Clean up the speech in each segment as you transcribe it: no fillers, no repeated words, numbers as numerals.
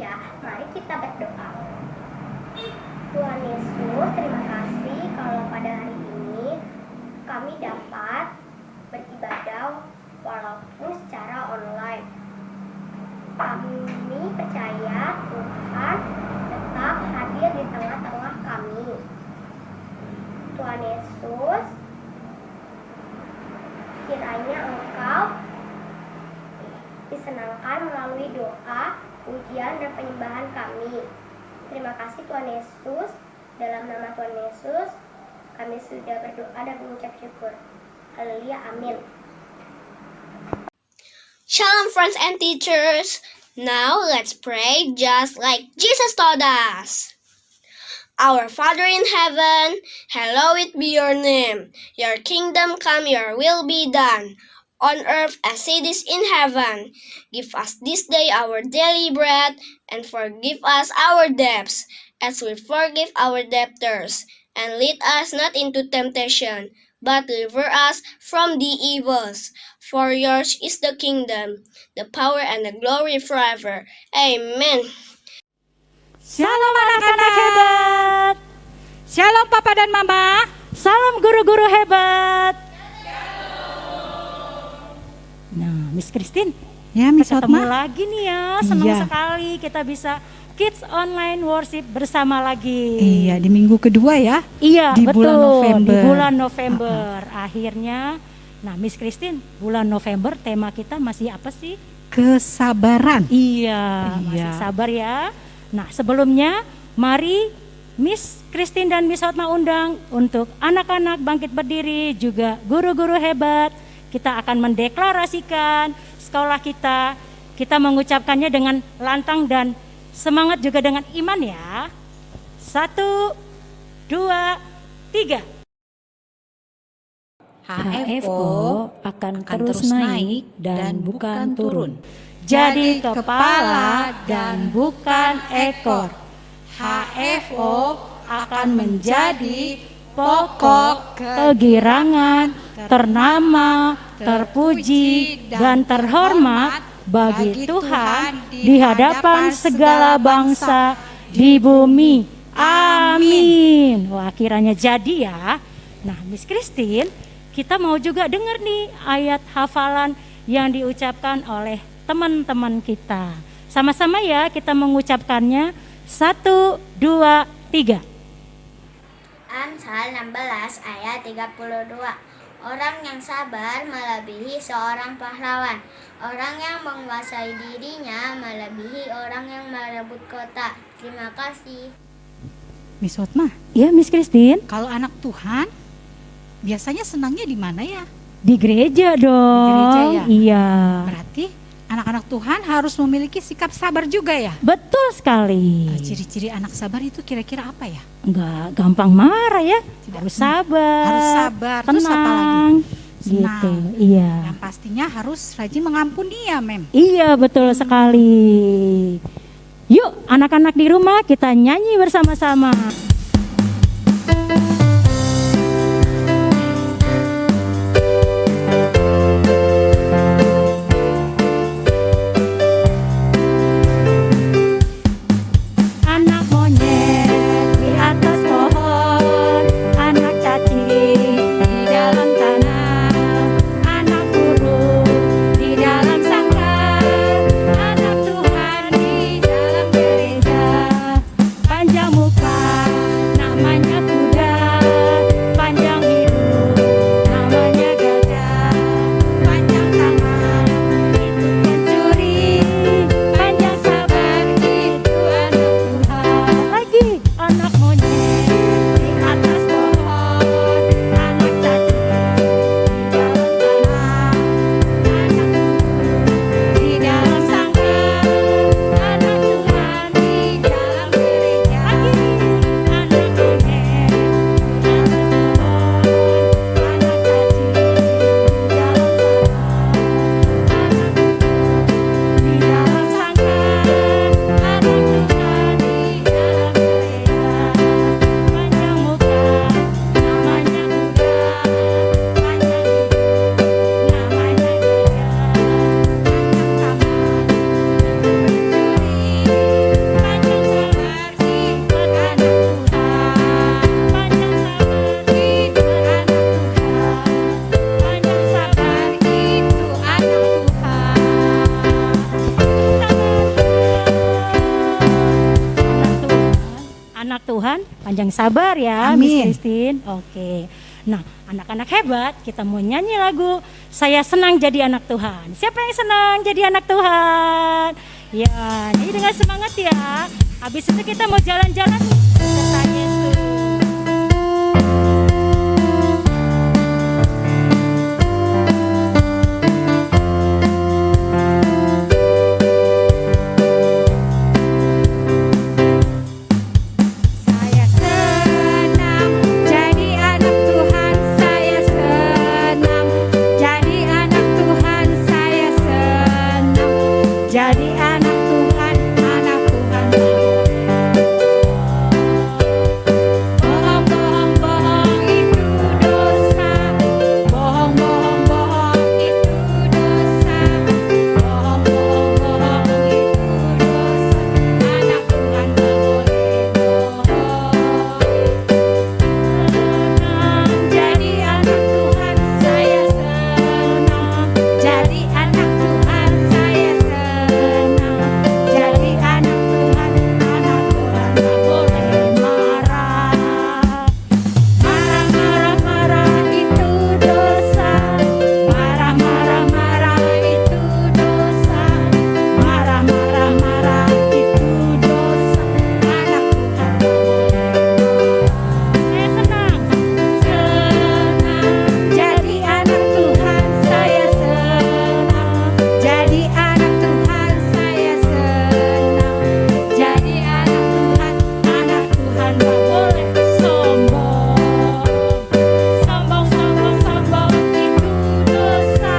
ya. Mari kita berdoa. Tuhan Yesus, terima kasih kalau pada hari ini kami dapat beribadah walaupun secara online. Kami percaya Tuhan tetap hadir di tengah-tengah kami. Tuhan Yesus, kiranya Engkau disenangkan melalui doa, pujian, dan penyembahan kami. Terima kasih Tuhan Yesus. Dalam nama Tuhan Yesus, kami sudah berdoa dan mengucap syukur. Haleluya, amin. Shalom friends and teachers. Now let's pray just like Jesus taught us. Our Father in heaven, hallowed be your name. Your kingdom come, your will be done, on earth as it is in heaven. Give us this day our daily bread, and forgive us our debts, as we forgive our debtors. And lead us not into temptation, but deliver us from the evils. For yours is the kingdom, the power, and the glory forever. Amen. Shalom anak-anak hebat. Shalom papa dan mama. Salam guru-guru hebat. Nah, Miss Christine, Ya, Miss ketemu Hotma. lagi nih ya. Senang Iya. sekali kita bisa Kids Online Worship bersama lagi. Iya, di minggu kedua ya. Iya, di betul. bulan November. Di bulan November. Akhirnya, nah Miss Christine, bulan November tema kita masih apa sih? Kesabaran. Iya, masih Iya. sabar ya. Nah, sebelumnya mari Miss Christine dan Miss Hotma undang untuk anak-anak bangkit berdiri, juga guru-guru hebat. Kita akan mendeklarasikan sekolah kita. Kita mengucapkannya dengan lantang dan semangat juga dengan iman ya. 1, 2, 3. HFO akan terus naik dan bukan turun. Jadi kepala dan bukan ekor. HFO akan menjadi pokok kegirangan, ternama, terpuji, dan terhormat bagi Tuhan di hadapan segala bangsa di bumi. Amin. Wah, kiranya jadi ya. Nah, Miss Christine, kita mau juga dengar nih ayat hafalan yang diucapkan oleh teman-teman kita. Sama-sama ya kita mengucapkannya. 1, 2, 3. Amsal 16 ayat 32. Orang yang sabar melebihi seorang pahlawan. Orang yang menguasai dirinya melebihi orang yang merebut kota. Terima kasih. Miss Hotma, Ya, Miss Christine, kalau anak Tuhan biasanya senangnya di mana ya? di gereja dong. gereja ya? Iya. Berarti anak-anak Tuhan harus memiliki sikap sabar juga ya? Betul sekali. Ciri-ciri anak sabar itu kira-kira apa ya? Enggak gampang marah ya. Harus sabar. Harus sabar. Terus apa lagi? Tenang. Gitu. Senang. Iya. Yang pastinya harus rajin mengampuni ya, Mem. Iya, betul sekali. Yuk, anak-anak di rumah kita nyanyi bersama-sama. Anak monyet di atas pohon, anak cacing di dalam tanah, anak burung di dalam sangkar, anak Tuhan di dalam gereja. Panjang muka anak Tuhan, panjang sabar ya, Amin. Miss Christine. Oke. Nah, anak-anak hebat, kita mau nyanyi lagu Saya Senang Jadi Anak Tuhan. Siapa yang senang jadi anak Tuhan? Ya, nyanyi dengan semangat ya. Habis itu kita mau jalan-jalan beserta Yesus. Saya senang jadi anak Tuhan, saya senang jadi anak Tuhan, saya senang jadi anak Tuhan, anak Tuhan. Bohong-bohong itu dosa, bohong-bohong itu dosa, bohong-bohong itu dosa, anak Tuhan tak boleh bohong. Jadi anak Tuhan, saya senang jadi anak Tuhan, saya senang jadi anak Tuhan, anak Tuhan tak boleh marah. Marah-marah-marah itu dosa, marah-marah-marah itu dosa, marah-marah-marah itu dosa, anak Tuhan tak boleh marah. Saya senang jadi anak Tuhan, saya senang jadi anak Tuhan, anak Tuhan tak boleh sombong. Sombong-sombong-sombong itu dosa,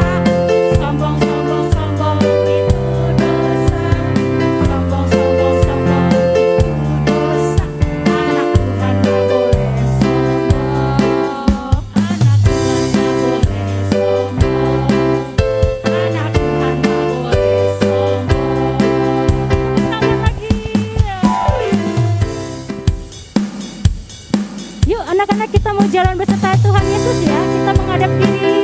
sombong-sombong-sombong itu dosa, sombong-sombong-sombong itu dosa, anak Tuhan tak boleh sombong, anak Tuhan tak boleh sombong, anak Tuhan tak boleh sombong. Tangan lagi. Yuk anak-anak, kita mau jalan beserta Tuhan Yesus ya. Kita menghadap diri.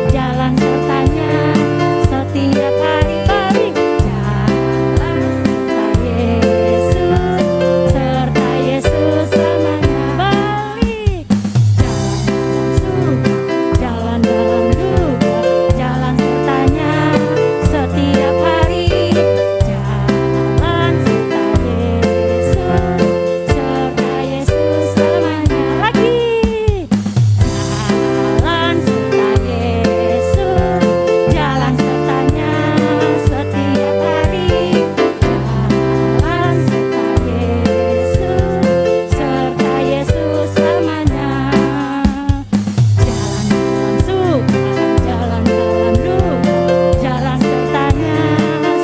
Jalan sertanya setiap hari, balik jalan serta Yesus selamanya. Balik jalan dalam duka, jalan sertanya setiap hari, jalan serta Yesus selamanya. Lagi jalan sertanya setiap hari, jalan serta Yesus selamanya. Jalan dalam suka, jalan dalam duka, jalan sertanya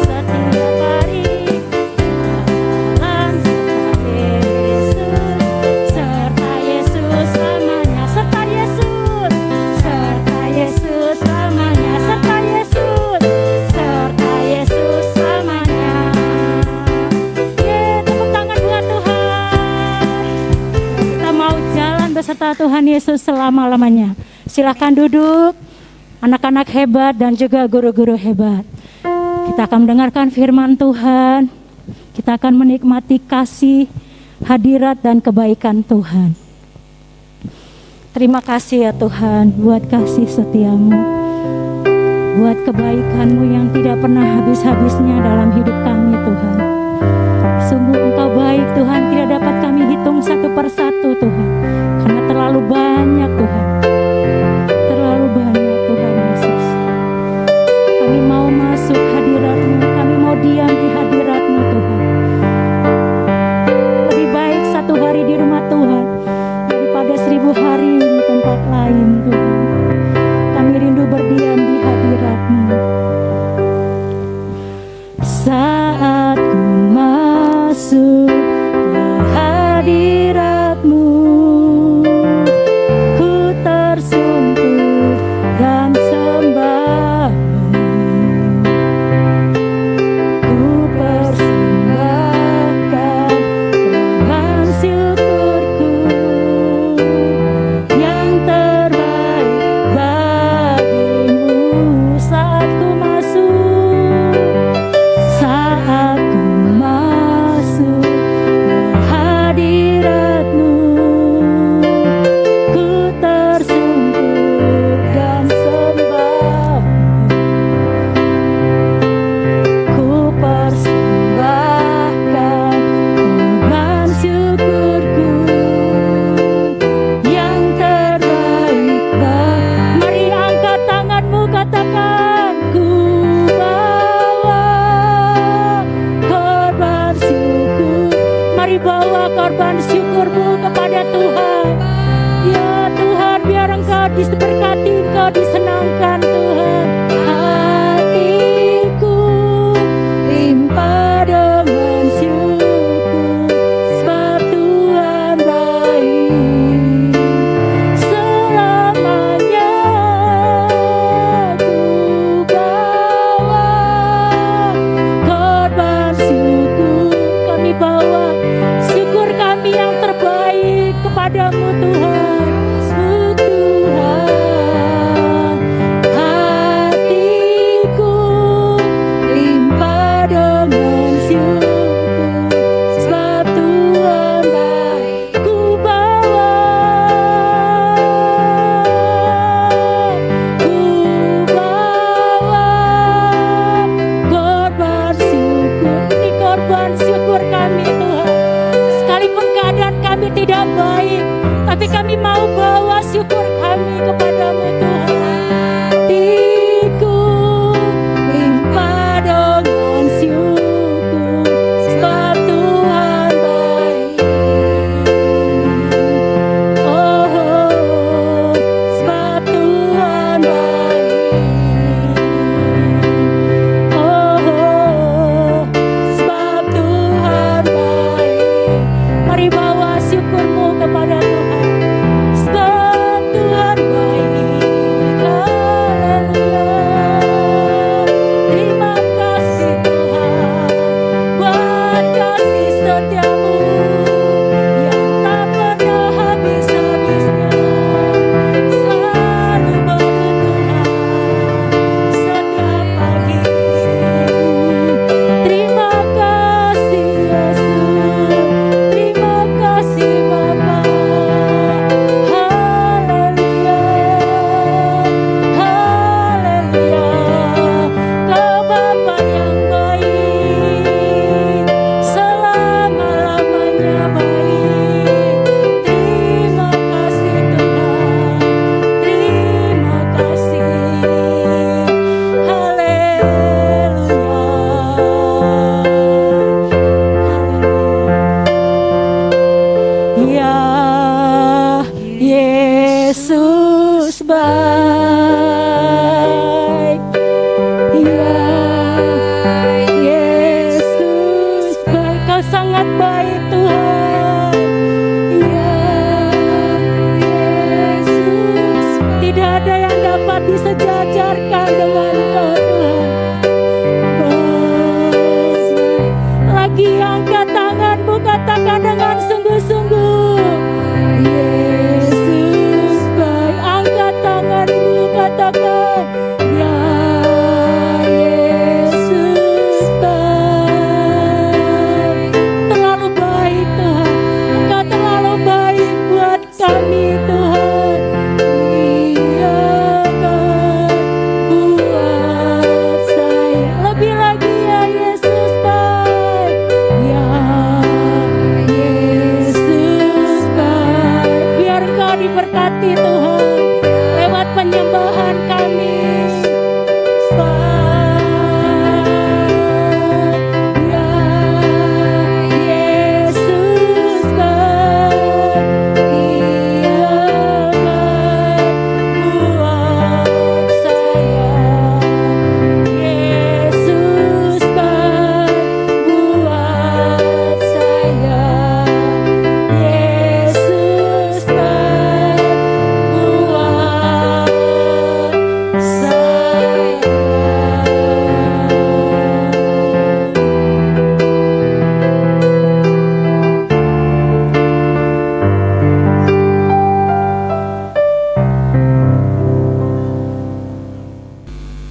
setiap hari, jalan serta Yesus selamanya, serta Yesus selamanya, serta Yesus selamanya. Ye, tepuk tangan buat Tuhan. Kita mau jalan beserta Tuhan Yesus selama-lamanya. Silahkan duduk, anak-anak hebat dan juga guru-guru hebat. Kita akan mendengarkan firman Tuhan. Kita akan menikmati kasih, hadirat dan kebaikan Tuhan. Terima kasih ya Tuhan buat kasih setiamu, buat kebaikanmu yang tidak pernah habis-habisnya dalam hidup kami Tuhan. Sungguh Engkau baik Tuhan, tidak dapat kami hitung satu persatu Tuhan, karena terlalu banyak Tuhan, terlalu banyak Tuhan Yesus. Kami mau masuk hadirat-Mu, kami mau diam di hadirat-Mu Tuhan. Lebih baik satu hari di rumah Tuhan daripada 1000 hari di tempat lain Tuhan. Kami rindu berdiam di hadirat-Mu. Saat ku masuk ke hadirat-Mu, ku Engkau diberkati, Engkau disenangkan Tuhan. Hatiku limpah dengan syukur, sebab Tuhan baik. Selamanya ku bawa korban syukur. Kami bawa syukur kami yang terbaik kepadamu Tuhan. Tuhan, hatiku limpah dengan syukur, sebab Tuhan baik. Ku bawa korban syukur. Ini korban syukur kami Tuhan. Sekalipun keadaan kami tidak baik, tapi kami mau bawa syukur kami kepadamu Tuhan. Hatiku limpah dengan syukur, sebab Tuhan baik. Oh, sebab Tuhan baik. Oh, sebab Tuhan baik. Mari bawa syukurmu kepada Tuhan. Sebab Tuhan baik. Haleluya. Terima kasih Tuhan buat kasih setiamu yang tak pernah habis-habisnya. Selalu baru Tuhan setiap pagi. Terima kasih Yesus. Terima kasih Bapa. Haleluya. Haleluya. Kau Bapa yang baik, selama-lamanya baik. Terima kasih Tuhan. Terima kasih. Haleluya. Ya Yesus baik. Ya Yesus baik. Kau sangat baik Tuhan. Ya Yesus, tidak ada yang dapat disejajarkan dengan Kau Tuhan. Lagi angkat tanganmu, katakan dengan sungguh-sungguh, Yesus baik. Angkat tanganmu, katakan, ya Yesus baik. Terlalu baik Tuhan, Engkau terlalu baik buat kami Tuhan. Iya kan buat saya. Lebih lagi ya Yesus baik. Ya Yesus baik. Biar Engkau diberkati Tuhan lewat penyembahan kami. Baik. Ya Yesus baik. Iya baik buat saya. Yesus baik buat saya. Yesus baik buat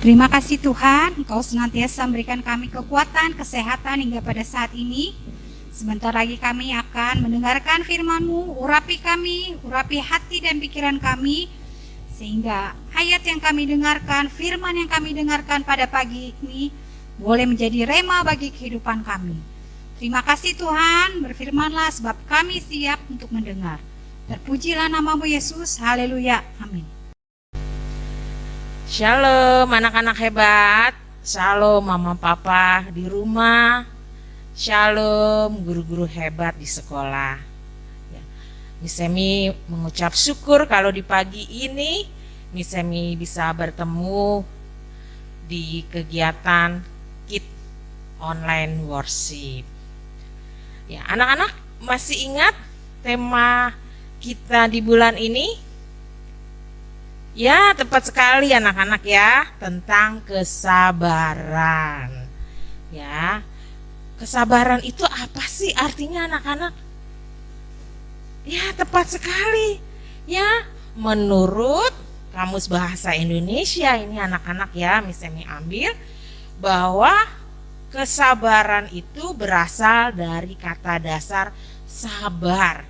Terima kasih Tuhan, Engkau senantiasa memberikan kami kekuatan, kesehatan hingga pada saat ini. Sebentar lagi kami akan mendengarkan firman-Mu. Urapi kami, urapi hati dan pikiran kami, sehingga ayat yang kami dengarkan, firman yang kami dengarkan pada pagi ini boleh menjadi rema bagi kehidupan kami. Terima kasih Tuhan, berfirmanlah sebab kami siap untuk mendengar. Terpujilah nama-Mu Yesus, haleluya, amin. Shalom anak-anak hebat, shalom mama papa di rumah, shalom guru-guru hebat di sekolah. Ya. Miss Emi mengucap syukur kalau di pagi ini Miss Emi bisa bertemu di kegiatan Kid Online Worship. Ya, anak-anak masih ingat tema kita di bulan ini? Ya, tepat sekali anak-anak ya, tentang kesabaran. Ya. Kesabaran itu apa sih artinya anak-anak? Ya, tepat sekali. Ya, menurut Kamus Bahasa Indonesia ini anak-anak ya, Miss Emi ambil bahwa kesabaran itu berasal dari kata dasar sabar.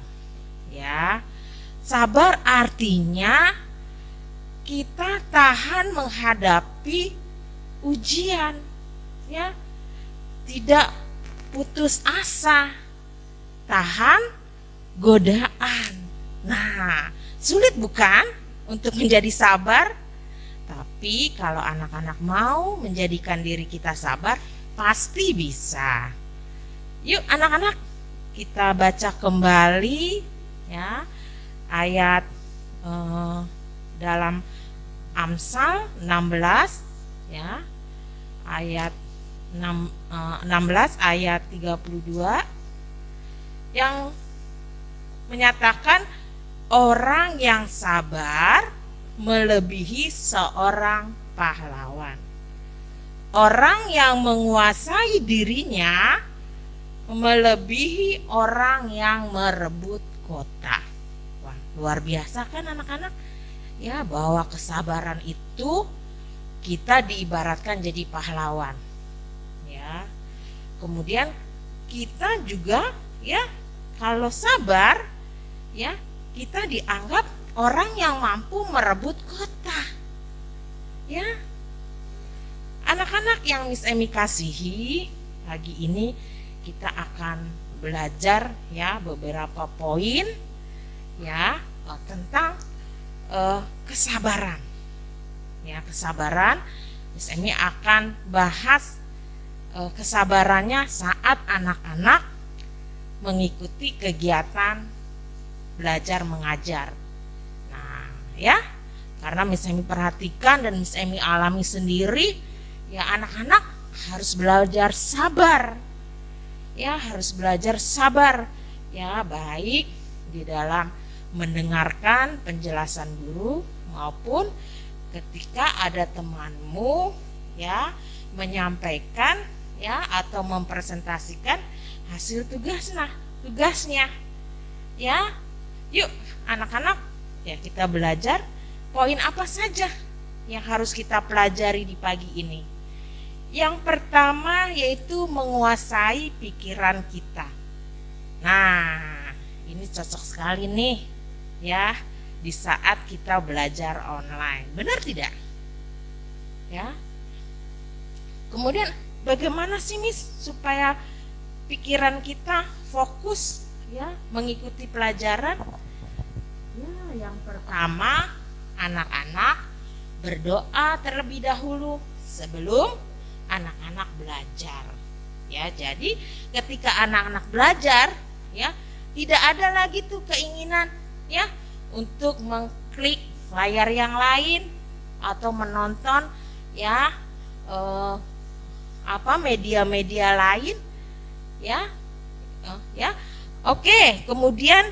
Ya. Sabar artinya kita tahan menghadapi ujian, ya, tidak putus asa, tahan godaan. Nah, sulit bukan untuk menjadi sabar? Tapi kalau anak-anak mau menjadikan diri kita sabar, pasti bisa. Yuk anak-anak, kita baca kembali ya ayat dalam Amsal 16 ya, ayat 16 ayat 32 yang menyatakan orang yang sabar melebihi seorang pahlawan. Orang yang menguasai dirinya melebihi orang yang merebut kota. Wah, luar biasa kan anak-anak? Ya, bahwa kesabaran itu kita diibaratkan jadi pahlawan. Ya. Kemudian kita juga ya kalau sabar ya kita dianggap orang yang mampu merebut kota. Ya. Anak-anak yang Miss Emi kasihi, pagi ini kita akan belajar ya beberapa poin ya tentang kesabaran. Ya, kesabaran. Miss Emi akan bahas kesabarannya saat anak-anak mengikuti kegiatan belajar mengajar. Nah, ya, karena Miss Emi perhatikan dan Miss Emi alami sendiri, ya anak-anak harus belajar sabar. Ya, harus belajar sabar. Ya, baik di dalam mendengarkan penjelasan guru maupun ketika ada temanmu ya menyampaikan ya atau mempresentasikan hasil tugasnya ya. Yuk anak-anak ya kita belajar poin apa saja yang harus kita pelajari di pagi ini. Yang pertama yaitu menguasai pikiran kita. Nah, ini cocok sekali nih ya di saat kita belajar online. Benar tidak? Ya. Kemudian bagaimana sih Miss supaya pikiran kita fokus ya mengikuti pelajaran? Ya, yang pertama anak-anak berdoa terlebih dahulu sebelum anak-anak belajar. Ya, jadi ketika anak-anak belajar ya tidak ada lagi tuh keinginan ya untuk mengklik layar yang lain atau menonton ya media-media lain ya. Oke, kemudian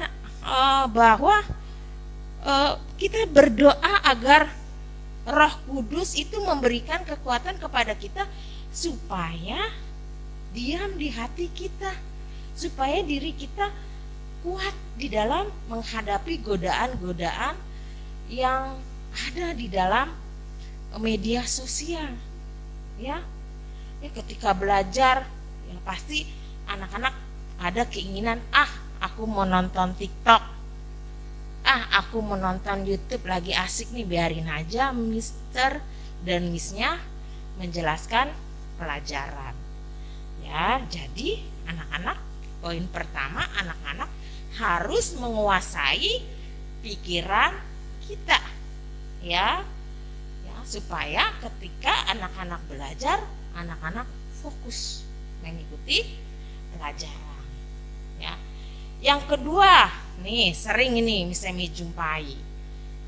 bahwa kita berdoa agar Roh Kudus itu memberikan kekuatan kepada kita supaya diam di hati kita, supaya diri kita kuat di dalam menghadapi godaan-godaan yang ada di dalam media sosial. Ya, ketika belajar, ya pasti anak-anak ada keinginan, aku mau nonton TikTok, aku mau nonton YouTube lagi asik nih, biarin aja Mister dan Missnya menjelaskan pelajaran. Ya, jadi anak-anak, poin pertama anak-anak harus menguasai pikiran kita ya supaya ketika anak-anak belajar, anak-anak fokus mengikuti pelajaran ya. Yang kedua, nih sering ini misalnya jumpai.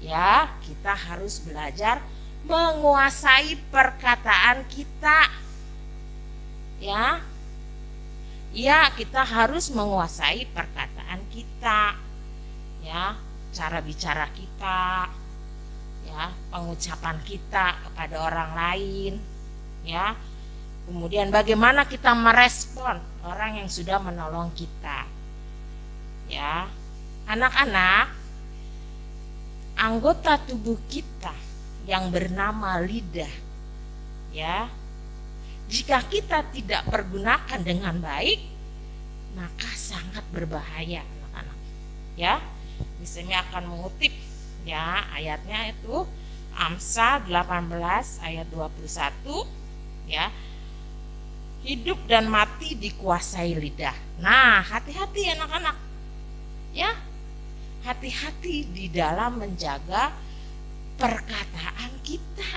Ya, kita harus belajar menguasai perkataan kita. Ya. Ya, kita harus menguasai perkataan kita. Ya, cara bicara kita. Ya, pengucapan kita kepada orang lain. Ya. Kemudian bagaimana kita merespon orang yang sudah menolong kita. Ya. Anak-anak, anggota tubuh kita yang bernama lidah, ya, jika kita tidak pergunakan dengan baik, maka sangat berbahaya, anak-anak. Ya, misalnya akan mengutip ya ayatnya itu Amsal 18 ayat 21, ya. Hidup dan mati dikuasai lidah. Nah, hati-hati anak-anak. Ya. Hati-hati di dalam menjaga perkataan kita.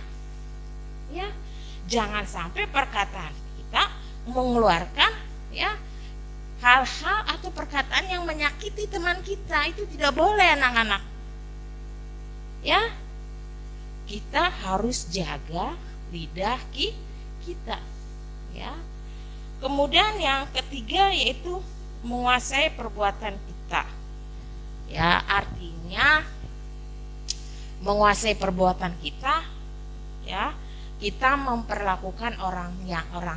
Ya. Jangan sampai perkataan kita mengeluarkan ya hal-hal atau perkataan yang menyakiti teman kita. Itu tidak boleh, anak-anak. Ya. Kita harus jaga lidah kita. Ya. Kemudian yang ketiga yaitu menguasai perbuatan kita. Ya, artinya menguasai perbuatan kita, ya, kita memperlakukan orang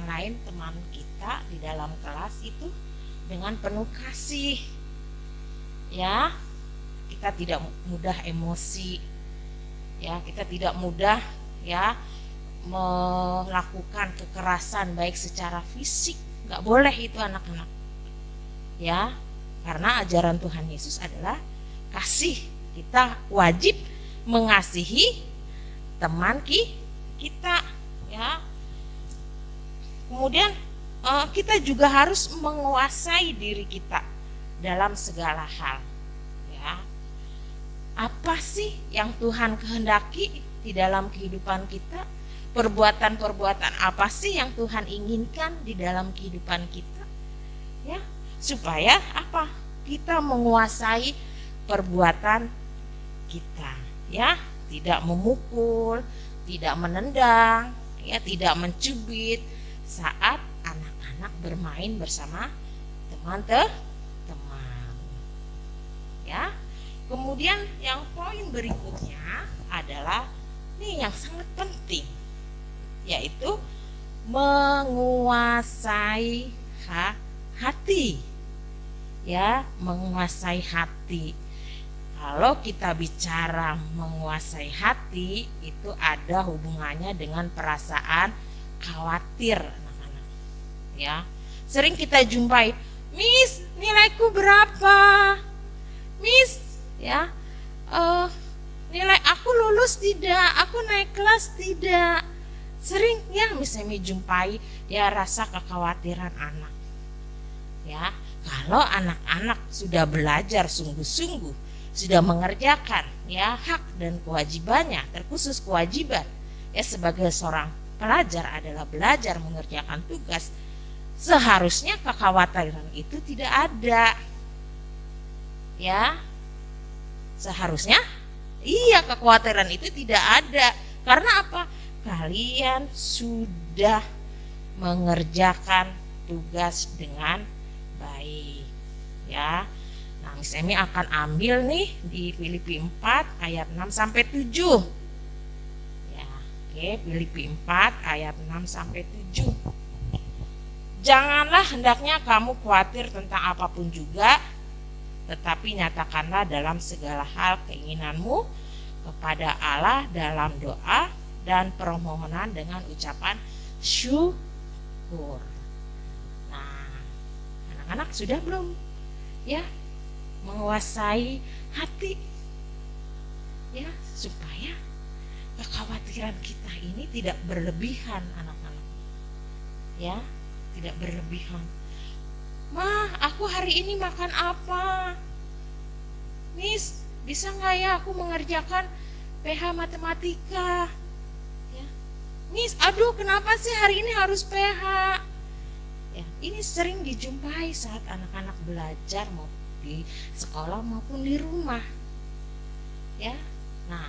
lain, teman kita di dalam kelas itu dengan penuh kasih. Ya, kita tidak mudah emosi. Ya, kita tidak mudah ya melakukan kekerasan baik secara fisik, nggak boleh itu anak-anak. Ya, karena ajaran Tuhan Yesus adalah kasih. Kita wajib mengasihi teman kita, ya. Kemudian kita juga harus menguasai diri kita dalam segala hal. Ya, apa sih yang Tuhan kehendaki di dalam kehidupan kita? Perbuatan-perbuatan apa sih yang Tuhan inginkan di dalam kehidupan kita? Ya, supaya apa? Kita menguasai perbuatan kita, ya, tidak memukul, tidak menendang, ya, tidak mencubit saat anak-anak bermain bersama teman-teman. Ya. Kemudian yang poin berikutnya adalah ini yang sangat penting, yaitu menguasai hati. Ya, menguasai hati. Kalau kita bicara menguasai hati, itu ada hubungannya dengan perasaan khawatir, anak-anak. Ya, sering kita jumpai, "Miss, nilaiku berapa? Miss, ya, nilai aku lulus tidak? Aku naik kelas tidak?" Sering ya misalnya jumpai ya rasa kekhawatiran anak. Ya, kalau anak-anak sudah belajar sungguh-sungguh, sudah mengerjakan ya hak dan kewajibannya, terkhusus kewajiban ya sebagai seorang pelajar adalah belajar mengerjakan tugas, seharusnya kekhawatiran itu tidak ada. Ya. Seharusnya iya kekhawatiran itu tidak ada. Karena apa? Kalian sudah mengerjakan tugas dengan baik. Ya. Nah, Miss Emi akan ambil nih di Filipi 4 ayat 6 sampai 7. Ya, oke, Filipi 4 ayat 6 sampai 7. Janganlah hendaknya kamu khawatir tentang apapun juga, tetapi nyatakanlah dalam segala hal keinginanmu kepada Allah dalam doa dan permohonan dengan ucapan syukur. Nah, anak-anak sudah belum ya menguasai hati ya supaya kekhawatiran kita ini tidak berlebihan, anak-anak. Ya, tidak berlebihan. "Mah, aku hari ini makan apa? Miss, bisa nggak ya aku mengerjakan PH matematika? Ya. Miss, aduh kenapa sih hari ini harus PH?" Ya, ini sering dijumpai saat anak-anak belajar di sekolah maupun di rumah. Ya. Nah,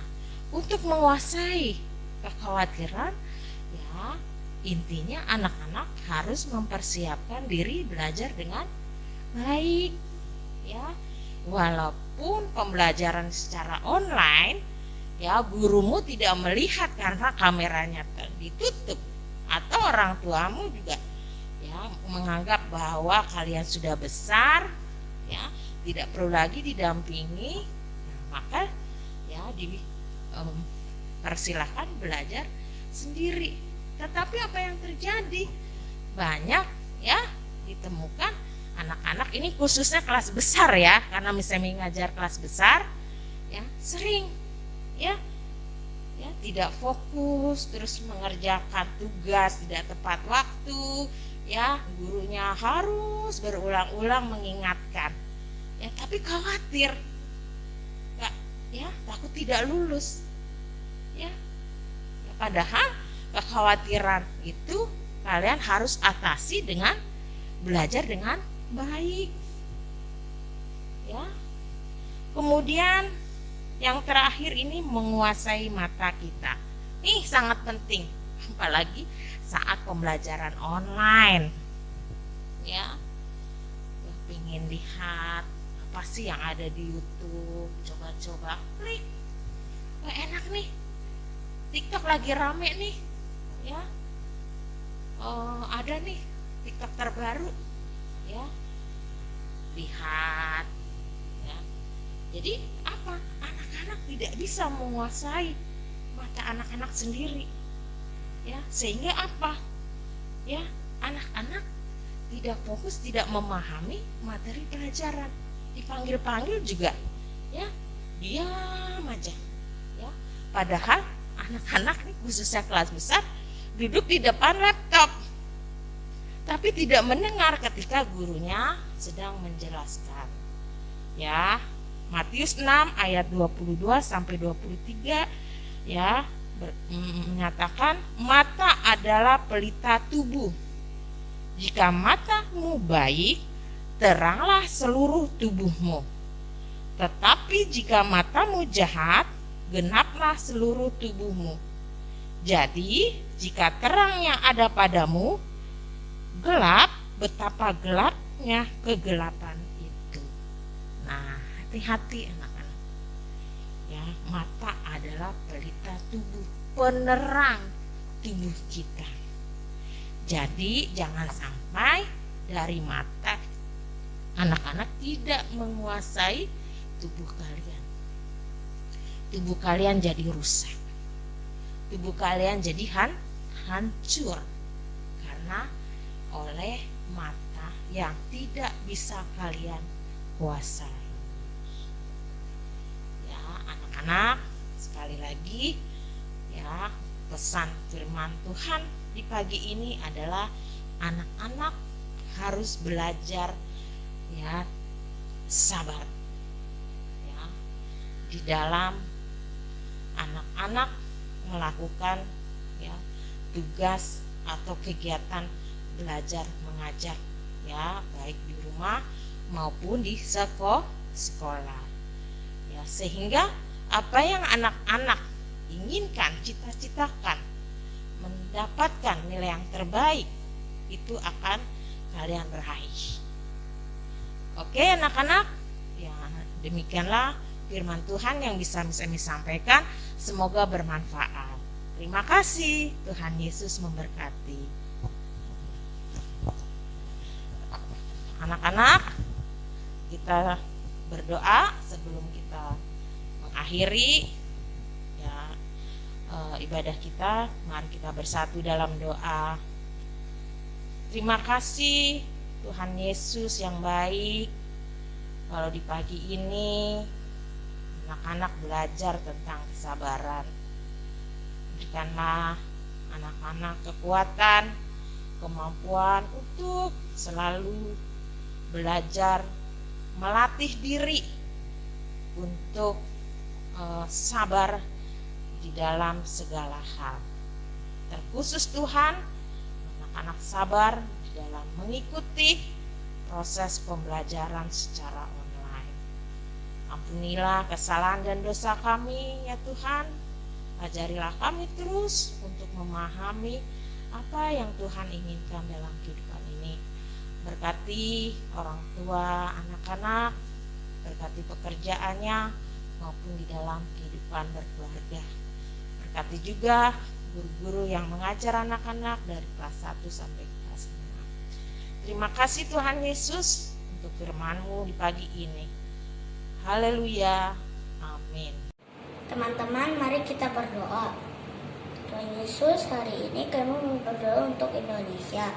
untuk menguasai kekhawatiran, ya, intinya anak-anak harus mempersiapkan diri belajar dengan baik. Ya. Walaupun pembelajaran secara online, ya, gurumu tidak melihat karena kameranya ditutup, atau orang tuamu juga ya menganggap bahwa kalian sudah besar, ya, tidak perlu lagi didampingi. Nah, maka ya persilahkan belajar sendiri. Tetapi apa yang terjadi? Banyak ya ditemukan anak-anak, ini khususnya kelas besar ya, karena misalnya ngajar kelas besar, ya sering ya tidak fokus, terus mengerjakan tugas tidak tepat waktu, ya gurunya harus berulang-ulang mengingatkan, ya tapi khawatir, ya takut tidak lulus, ya padahal kekhawatiran itu kalian harus atasi dengan belajar dengan baik, ya. Kemudian yang terakhir ini menguasai mata kita. Ini sangat penting, apalagi saat pembelajaran online. Ya, pengen lihat apa sih yang ada di YouTube, coba-coba klik. Wah, enak nih, TikTok lagi rame nih, ya. Ada nih TikTok terbaru, ya. Lihat, ya. Jadi apa? Anak-anak tidak bisa menguasai mata anak-anak sendiri, ya. Sehingga apa? Ya, anak-anak tidak fokus, tidak memahami materi pelajaran. Dipanggil-panggil juga, ya, diam aja, ya. Padahal anak-anak nih khususnya kelas besar duduk di depan laptop, tapi tidak mendengar ketika gurunya sedang menjelaskan. Ya, Matius 6 ayat 22 sampai 23 ya menyatakan mata adalah pelita tubuh. Jika matamu baik, teranglah seluruh tubuhmu. Tetapi jika matamu jahat, genaplah seluruh tubuhmu. Jadi, jika terang yang ada padamu gelap, betapa gelapnya kegelapan itu. Nah, hati-hati anak-anak. Ya, mata adalah pelita tubuh, penerang tubuh kita. Jadi, jangan sampai dari mata anak-anak tidak menguasai tubuh kalian. Tubuh kalian jadi rusak. Tubuh kalian jadi hancur karena oleh mata yang tidak bisa kalian kuasai. Ya, anak-anak, sekali lagi ya, pesan firman Tuhan di pagi ini adalah anak-anak harus belajar ya sabar. Ya, di dalam anak-anak melakukan ya tugas atau kegiatan belajar mengajar ya, baik di rumah maupun di sekolah ya, sehingga apa yang anak-anak inginkan, cita-citakan, mendapatkan nilai yang terbaik itu akan kalian raih. Oke anak-anak, ya demikianlah firman Tuhan yang bisa kami sampaikan, semoga bermanfaat. Terima kasih, Tuhan Yesus memberkati. Anak-anak, kita berdoa sebelum kita mengakhiri ya ibadah kita. Mari kita bersatu dalam doa. Terima kasih Tuhan Yesus yang baik, kalau di pagi ini anak-anak belajar tentang kesabaran. Berikanlah anak-anak kekuatan, kemampuan untuk selalu belajar, melatih diri untuk sabar di dalam segala hal. Terkhusus Tuhan, anak-anak sabar di dalam mengikuti proses pembelajaran secara online. Ampunilah kesalahan dan dosa kami ya Tuhan. Ajarilah kami terus untuk memahami apa yang Tuhan inginkan dalam kehidupan ini. Berkati orang tua, anak-anak, berkati pekerjaannya maupun di dalam kehidupan berkeluarga. Berkati juga guru-guru yang mengajar anak-anak dari kelas 1 sampai kelas 6. Terima kasih Tuhan Yesus untuk firman-Mu di pagi ini. Haleluya. Amin. Teman-teman, mari kita berdoa. Tuhan Yesus, hari ini kami mau berdoa untuk Indonesia.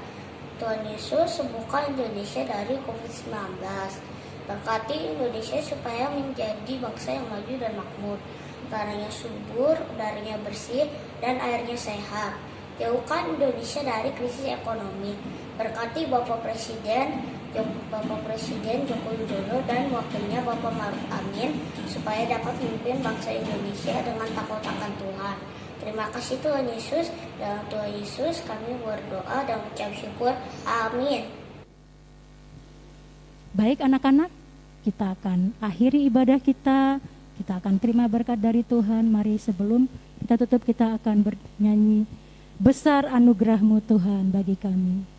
Tuhan Yesus, sembuhkan Indonesia dari COVID-19. Berkati Indonesia supaya menjadi bangsa yang maju dan makmur. Tanahnya subur, udaranya bersih, dan airnya sehat. Jauhkan Indonesia dari krisis ekonomi. Berkati Bapak Presiden Joko Widodo dan wakilnya Bapak Maruf Amin supaya dapat memimpin bangsa Indonesia dengan takut akan Tuhan. Terima kasih Tuhan Yesus. Dalam Tuhan Yesus kami berdoa dan mengucap syukur. Amin. Baik anak-anak, kita akan akhiri ibadah kita. Kita akan terima berkat dari Tuhan. Mari sebelum kita tutup, kita akan bernyanyi Besar Anugerah-Mu Tuhan bagi kami.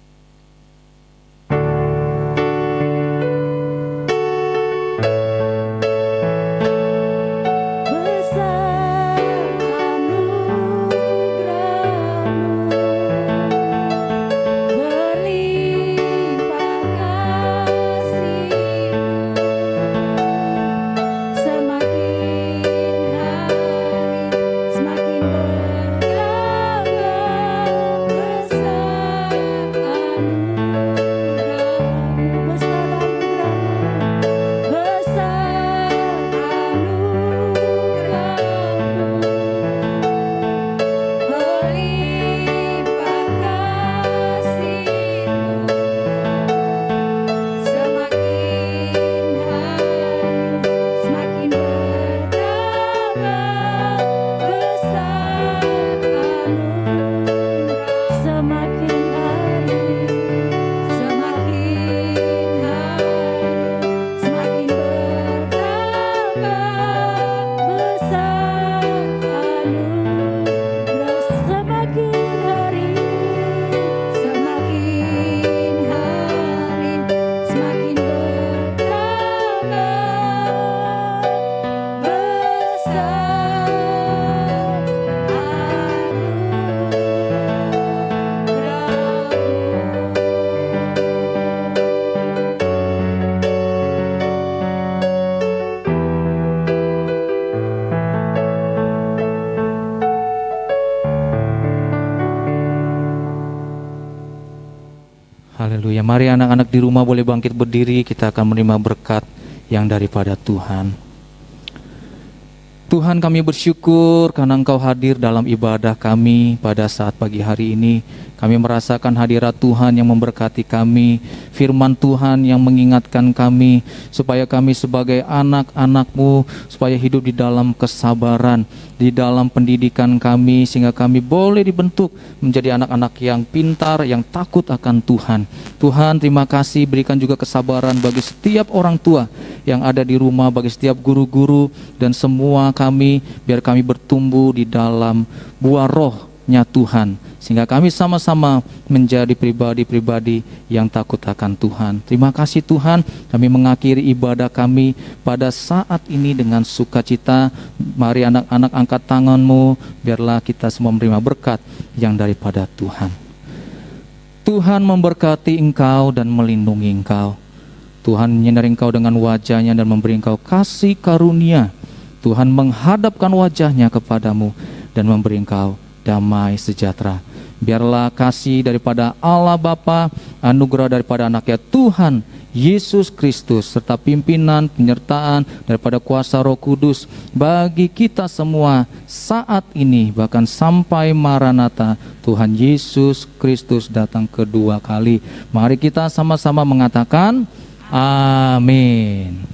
Haleluya. Mari anak-anak di rumah boleh bangkit berdiri, kita akan menerima berkat yang daripada Tuhan. Tuhan, kami bersyukur karena Engkau hadir dalam ibadah kami pada saat pagi hari ini. Kami merasakan hadirat Tuhan yang memberkati kami, firman Tuhan yang mengingatkan kami, supaya kami sebagai anak-anak-Mu, supaya hidup di dalam kesabaran, di dalam pendidikan kami, sehingga kami boleh dibentuk menjadi anak-anak yang pintar, yang takut akan Tuhan. Tuhan, terima kasih, berikan juga kesabaran bagi setiap orang tua yang ada di rumah, bagi setiap guru-guru, dan semua kami, biar kami bertumbuh di dalam buah roh-Nya Tuhan, sehingga kami sama-sama menjadi pribadi-pribadi yang takut akan Tuhan. Terima kasih Tuhan, kami mengakhiri ibadah kami pada saat ini dengan sukacita. Mari anak-anak angkat tanganmu, biarlah kita semua menerima berkat yang daripada Tuhan. Tuhan memberkati engkau dan melindungi engkau. Tuhan menyinari engkau dengan wajah-Nya dan memberi engkau kasih karunia. Tuhan menghadapkan wajah-Nya kepadamu dan memberi engkau damai sejahtera. Biarlah kasih daripada Allah Bapa, anugerah daripada anaknya Tuhan Yesus Kristus, serta pimpinan, penyertaan daripada kuasa Roh Kudus bagi kita semua saat ini, bahkan sampai Maranatha Tuhan Yesus Kristus datang kedua kali. Mari kita sama-sama mengatakan amin.